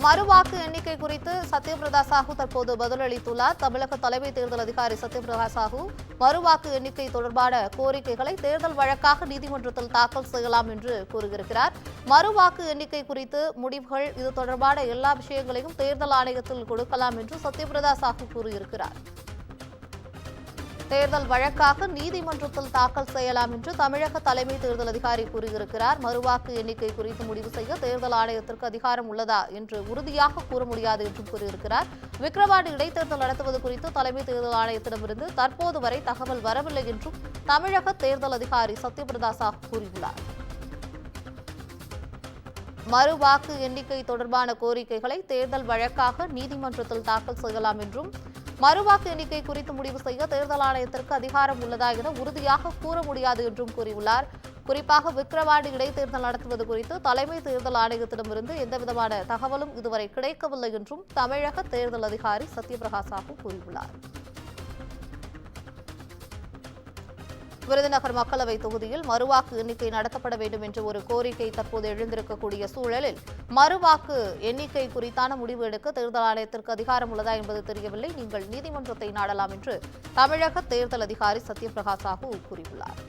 மறுவாக்கு எண்ணிக்கை குறித்து சத்யபிரதா சாஹூ தற்போது பதிலளித்துள்ளார். தமிழக தலைமை தேர்தல் அதிகாரி சத்யபிரதா சாஹூ மறுவாக்கு எண்ணிக்கை தொடர்பான கோரிக்கைகளை தேர்தல் வழக்காக நீதிமன்றத்தில் தாக்கல் செய்யலாம் என்று கூறியிருக்கிறார். மறுவாக்கு எண்ணிக்கை குறித்து முடிவுகள் இது தொடர்பான எல்லா விஷயங்களையும் தேர்தல் ஆணையத்தில் கொடுக்கலாம் என்று சத்யபிரதா சாஹூ கூறியிருக்கிறார். தேர்தல் வழக்காக நீதிமன்றத்தில் தாக்கல் செய்யலாம் என்று தமிழக தலைமை தேர்தல் அதிகாரி கூறியிருக்கிறார். மறுவாக்கு எண்ணிக்கை குறித்து முடிவு செய்ய தேர்தல் ஆணையத்திற்கு அதிகாரம் உள்ளதா என்று உறுதியாக கூற முடியாது என்றும் கூறியிருக்கிறார். விக்கிரவாண்டி இடைத்தேர்தல் நடத்துவது குறித்து தலைமை தேர்தல் ஆணையத்திடமிருந்து தற்போது வரை தகவல் வரவில்லை என்றும் தமிழக தேர்தல் அதிகாரி சத்யபிரதா சாஹூ கூறியுள்ளார். மறுவாக்கு எண்ணிக்கை தொடர்பான கோரிக்கைகளை தேர்தல் வழக்காக நீதிமன்றத்தில் தாக்கல் செய்யலாம் என்றும் மறுவாக்கு எண்ணிக்கை குறித்து முடிவு செய்ய தேர்தல் ஆணையத்திற்கு அதிகாரம் உள்ளதா என உறுதியாக கூற முடியாது என்றும் கூறியுள்ளார். குறிப்பாக விக்கிரவாண்டி இடைத்தேர்தல் நடத்துவது குறித்து தலைமை தேர்தல் ஆணையத்திடமிருந்து எந்தவிதமான தகவலும் இதுவரை கிடைக்கவில்லை என்றும் தமிழக தேர்தல் அதிகாரி சத்யபிரதா சாஹூ கூறியுள்ளார். விருதுநகர் மக்களவை தொகுதியில் மறுவாக்கு எண்ணிக்கை நடத்தப்பட வேண்டும் என்ற ஒரு கோரிக்கை தற்போது எழுந்திருக்கக்கூடிய சூழலில் மறுவாக்கு எண்ணிக்கை குறித்தான முடிவு எடுக்க தேர்தல் ஆணையத்திற்கு அதிகாரம் உள்ளதா என்பது தெரியவில்லை. நீங்கள் நீதிமன்றத்தை நாடலாம் என்று தமிழக தேர்தல் அதிகாரி சத்யபிரதா சாஹூ கூறியுள்ளார்.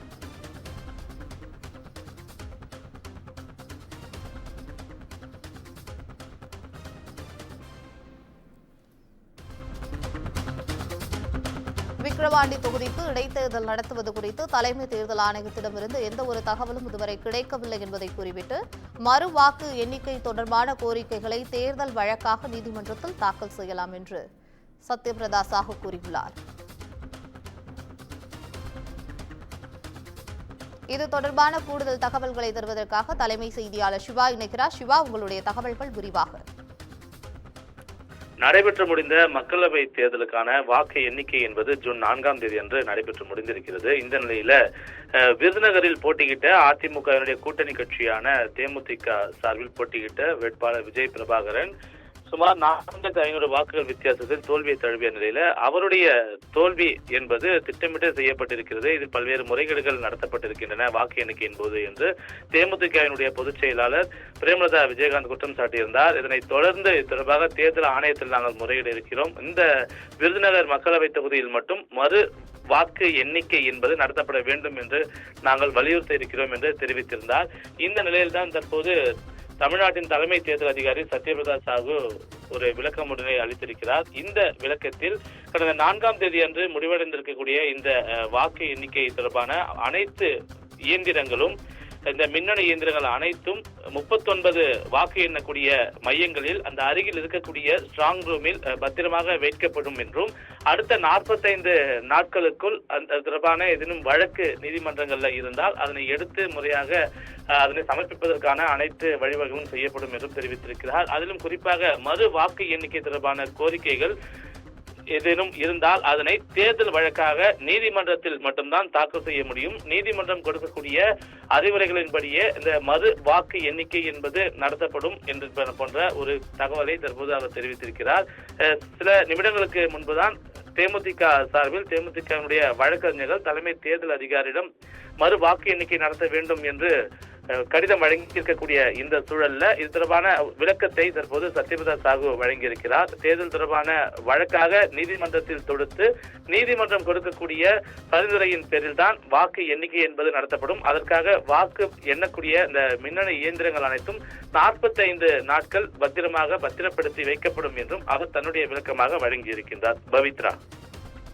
விக்கிரவாண்டி தொகுதிக்கு இடைத்தேர்தல் நடத்துவது குறித்து தலைமை தேர்தல் ஆணையத்திடமிருந்து எந்த ஒரு தகவலும் இதுவரை கிடைக்கவில்லை என்பதை கூறிவிட்டு மறுவாக்கு எண்ணிக்கை தொடர்பான கோரிக்கைகளை தேர்தல் வழக்காக நீதிமன்றத்தில் தாக்கல் செய்யலாம் என்று சத்யபிரதா சாஹூ கூறியுள்ளார். இது தொடர்பான கூடுதல் தகவல்களை தருவதற்காக தலைமை செய்தியாளர் சிவா இணைக்கிறார். சிவா, உங்களுடைய தகவல்கள் விரிவாக. நடைபெற்று முடிந்த மக்களவை தேர்தலுக்கான வாக்கு எண்ணிக்கை என்பது ஜூன் 4ஆம் தேதி அன்று நடைபெற்று முடிந்திருக்கிறது. இந்த நிலையில விருதுநகரில் போட்டியிட்ட அதிமுகவினுடைய கூட்டணி கட்சியான தேமுதிக சார்பில் போட்டியிட்ட வேட்பாளர் விஜய் பிரபாகரன் சுமார் 4500 வாக்குகள் வித்தியாசத்தில் தோல்வியை தழுவிய நிலையில அவருடைய தோல்வி என்பது திட்டமிட்டு செய்யப்பட்டிருக்கிறது. இதில் பல்வேறு முறைகேடுகள் நடத்தப்பட்டிருக்கின்றன வாக்கு எண்ணிக்கையின் போது என்று தேமுதிகவினுடைய பொதுச் செயலாளர் பிரேமலதா விஜயகாந்த் குற்றம் சாட்டியிருந்தார். இதனைத் தொடர்ந்து தொடர்பாக தேர்தல் ஆணையத்தில் நாங்கள் முறையிட இருக்கிறோம். இந்த விருதுநகர் மக்களவை தொகுதியில் மட்டும் மறு வாக்கு எண்ணிக்கை என்பது நடத்தப்பட வேண்டும் என்று நாங்கள் வலியுறுத்த இருக்கிறோம் என்று தெரிவித்திருந்தார். இந்த நிலையில்தான் தற்போது தமிழ்நாட்டின் தலைமை தேர்தல் அதிகாரி சத்யபிரதா சாஹூ ஒரு விளக்கமுடனை அளித்திருக்கிறார். இந்த விளக்கத்தில் கடந்த 4ஆம் தேதி அன்று முடிவடைந்திருக்கக்கூடிய இந்த வாக்கு எண்ணிக்கை தொடர்பான அனைத்து இயந்திரங்களும் இந்த மின்னணு இயந்திரங்கள் அனைத்தும் 39 வாக்கு எண்ணக்கூடிய மையங்களில் அந்த அருகில் இருக்கக்கூடிய ஸ்ட்ராங் ரூமில் பத்திரமாக வைக்கப்படும் என்றும் அடுத்த 45 நாட்களுக்குள் அந்த தொடர்பான ஏதேனும் வழக்கு நீதிமன்றங்கள்ல இருந்தால் அதனை எடுத்து முறையாக அதனை சமர்ப்பிப்பதற்கான அனைத்து வழிவகைகளும் செய்யப்படும் என்றும் தெரிவித்திருக்கிறார். அதிலும் குறிப்பாக மறு வாக்கு எண்ணிக்கை தொடர்பான கோரிக்கைகள் ஏதேனும் இருந்தால் அதனை தேர்தல் வழக்காக நீதிமன்றத்தில் மட்டும்தான் தாக்கல் செய்ய முடியும். நீதிமன்றம் கொடுக்கக்கூடிய அறிவுரைகளின்படியே இந்த மறு வாக்கு எண்ணிக்கை என்பது நடத்தப்படும் என்று போன்ற ஒரு தகவலை தற்போது அவர் தெரிவித்திருக்கிறார். சில நிமிடங்களுக்கு முன்புதான் தேமுதிக சார்பில் தேமுதிகவினுடைய வழக்கறிஞர்கள் தலைமை தேர்தல் அதிகாரியிடம் மறு வாக்கு எண்ணிக்கை நடத்த வேண்டும் என்று கடிதம் வழங்கியிருக்கக்கூடிய இந்த சூழல்ல இது தொடர்பான விளக்கத்தை தற்போது சத்யபிரதா சாஹூ வழங்கியிருக்கிறார். தேர்தல் தொடர்பான வழக்காக நீதிமன்றத்தில் தொடுத்து நீதிமன்றம் கொடுக்கக்கூடிய பரிந்துரையின் பேரில் தான் வாக்கு எண்ணிக்கை என்பது நடத்தப்படும். அதற்காக வாக்கு எண்ணக்கூடிய இந்த மின்னணு இயந்திரங்கள் அனைத்தும் 45 நாட்கள் பத்திரப்படுத்தி வைக்கப்படும் என்றும் அவர் தன்னுடைய விளக்கமாக வழங்கியிருக்கின்றார். பவித்ரா.